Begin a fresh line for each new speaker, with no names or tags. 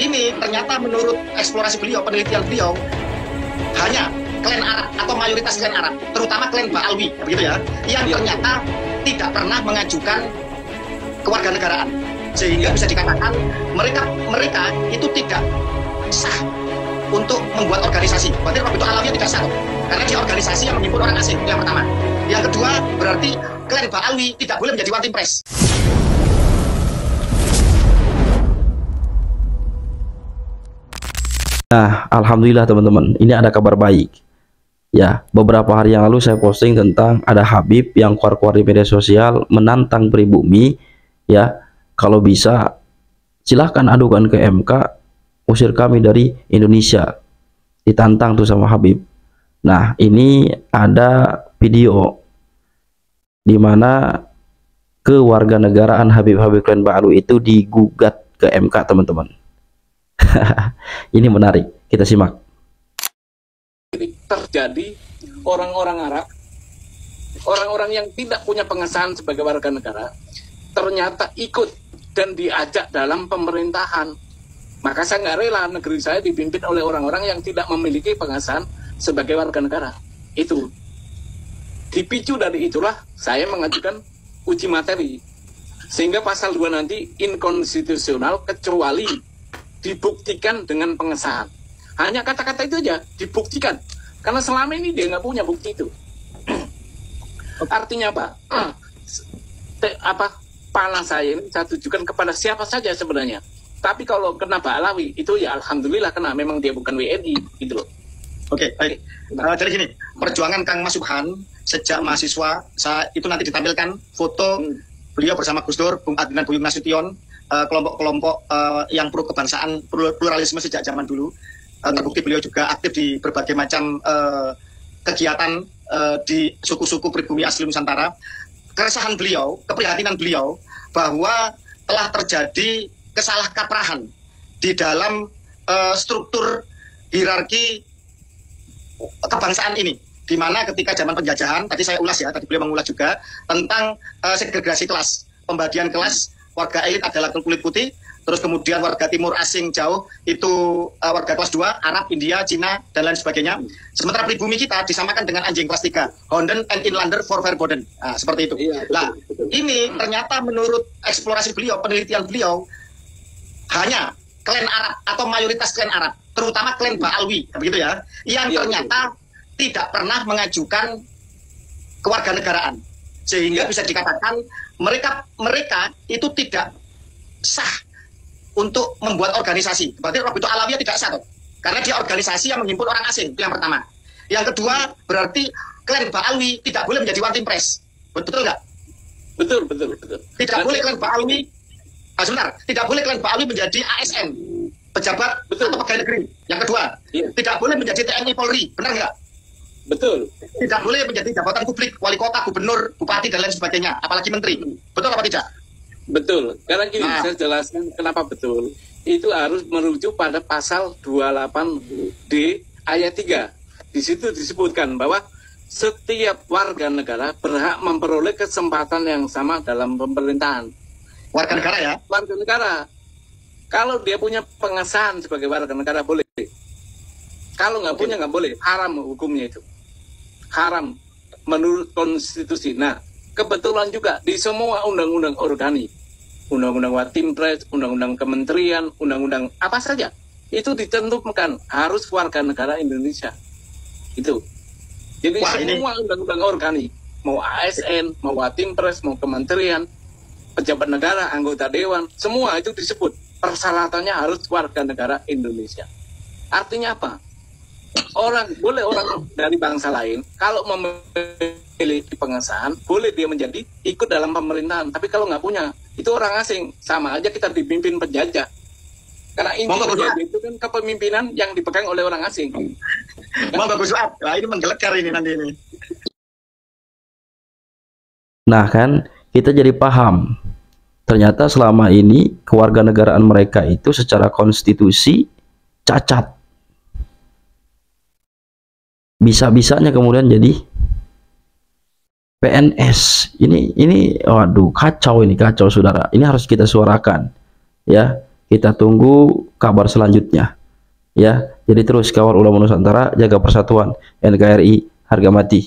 ini ternyata menurut eksplorasi beliau, penelitian beliau, hanya klan Arab atau mayoritas klan Arab, terutama klan Ba'alwi, begitu ya, yang ternyata tidak pernah mengajukan kewarganegaraan, sehingga bisa dikatakan mereka itu tidak sah untuk membuat organisasi. Berarti Rabitul Alawiyah tidak sah, karena dia organisasi yang menghimpun orang asing. Yang pertama. Yang kedua, berarti klan Ba'alwi tidak boleh menjadi one team press.
Nah, alhamdulillah teman-teman, ini ada kabar baik. Ya, beberapa hari yang lalu saya posting tentang ada Habib yang keluar-keluar di media sosial menantang pribumi, ya, kalau bisa silahkan adukan ke MK, usir kami dari Indonesia. Ditantang tuh sama Habib. Nah, ini ada video di mana kewarganegaraan Habib-Habib klan Ba'alwi itu digugat ke MK, teman-teman. Ini menarik, kita simak.
Terjadi orang-orang Arab, orang-orang yang tidak punya pengesahan sebagai warga negara, ternyata ikut dan diajak dalam pemerintahan. Maka saya nggak rela negeri saya dipimpin oleh orang-orang yang tidak memiliki pengesahan sebagai warga negara. Itu dipicu dari itulah saya mengajukan uji materi, sehingga pasal 2 nanti inkonstitusional kecuali dibuktikan dengan pengesahan. Hanya kata-kata itu aja, dibuktikan. Karena selama ini dia nggak punya bukti itu. Artinya apa? Panah saya ini saya tujukan kepada siapa saja sebenarnya. Tapi kalau kena Ba'alawi, itu ya alhamdulillah kena. Memang dia bukan WNI, gitu loh.
Oke, baik. Jadi gini, perjuangan Kang Mas Subhan sejak mahasiswa, itu nanti ditampilkan foto beliau bersama Gus Dur, Bung Adnan Buyung Nasution, kelompok-kelompok yang pro kebangsaan, pluralisme sejak zaman dulu. Terbukti beliau juga aktif di berbagai macam kegiatan di suku-suku pribumi asli Nusantara. Keresahan beliau, keprihatinan beliau bahwa telah terjadi kesalahkaprahan di dalam struktur hierarki kebangsaan ini, di mana ketika zaman penjajahan, tadi saya ulas ya, tadi beliau mengulas juga tentang segregasi kelas, pembagian kelas. Warga elit adalah kulit putih, terus kemudian warga timur asing jauh itu warga kelas 2, Arab, India, Cina, dan lain sebagainya. Sementara pribumi kita disamakan dengan anjing kelas 3, Honden and Inlander for Verboden. Nah, seperti itu. Nah, ini ternyata menurut eksplorasi beliau, penelitian beliau, hanya klan Arab atau mayoritas klan Arab, terutama klan Ba'alwi, begitu ya, yang ternyata tidak pernah mengajukan kewarganegaraan, sehingga bisa dikatakan mereka itu tidak sah untuk membuat organisasi. Berarti Rabitul Alawiyah tidak sah, karena dia organisasi yang menghimpun orang asing. Itu yang pertama. Yang kedua, berarti klan Ba'alwi tidak boleh menjadi one team press. Betul nggak?
Betul.
Tidak boleh klan Ba'alwi. Sebentar, tidak boleh klan Ba'alwi menjadi ASN, pejabat atau pegawai negeri. Yang kedua, tidak boleh menjadi TNI Polri. Benar nggak?
Betul.
Tidak boleh menjadi jabatan publik, wali kota, gubernur, bupati, dan lain sebagainya, apalagi menteri. Betul apa tidak?
Betul. Karena gini, saya jelaskan kenapa betul. Itu harus merujuk pada pasal 28D ayat 3. Di situ disebutkan bahwa setiap warga negara berhak memperoleh kesempatan yang sama dalam pemerintahan.
Warga negara ya?
Warga negara. Kalau dia punya pengesahan sebagai warga negara boleh. Kalau nggak punya nggak boleh. Haram hukumnya itu. Haram menurut konstitusi. Nah, kebetulan juga di semua undang-undang organik, undang-undang Watimpres, undang-undang kementerian, undang-undang apa saja, itu ditentukan harus warga negara Indonesia. Itu. Jadi semua undang-undang organik, mau ASN, mau Watimpres, mau kementerian, pejabat negara, anggota dewan, semua itu disebut persyaratannya harus warga negara Indonesia. Artinya apa? Orang dari bangsa lain kalau memiliki pengesahan boleh dia menjadi ikut dalam pemerintahan, tapi kalau nggak punya itu orang asing, sama aja kita dipimpin penjajah, karena inti penjajah itu kan kepemimpinan yang dipegang oleh orang asing.
Mau bagus banget. Wah, ini menggelegar ini nanti ini.
Nah kan kita jadi paham ternyata selama ini kewarganegaraan mereka itu secara konstitusi cacat. Bisa-bisanya kemudian jadi PNS. Ini waduh, kacau saudara. Ini harus kita suarakan ya. Kita tunggu kabar selanjutnya. Ya, jadi terus kawal ulama Nusantara, jaga persatuan. NKRI harga mati.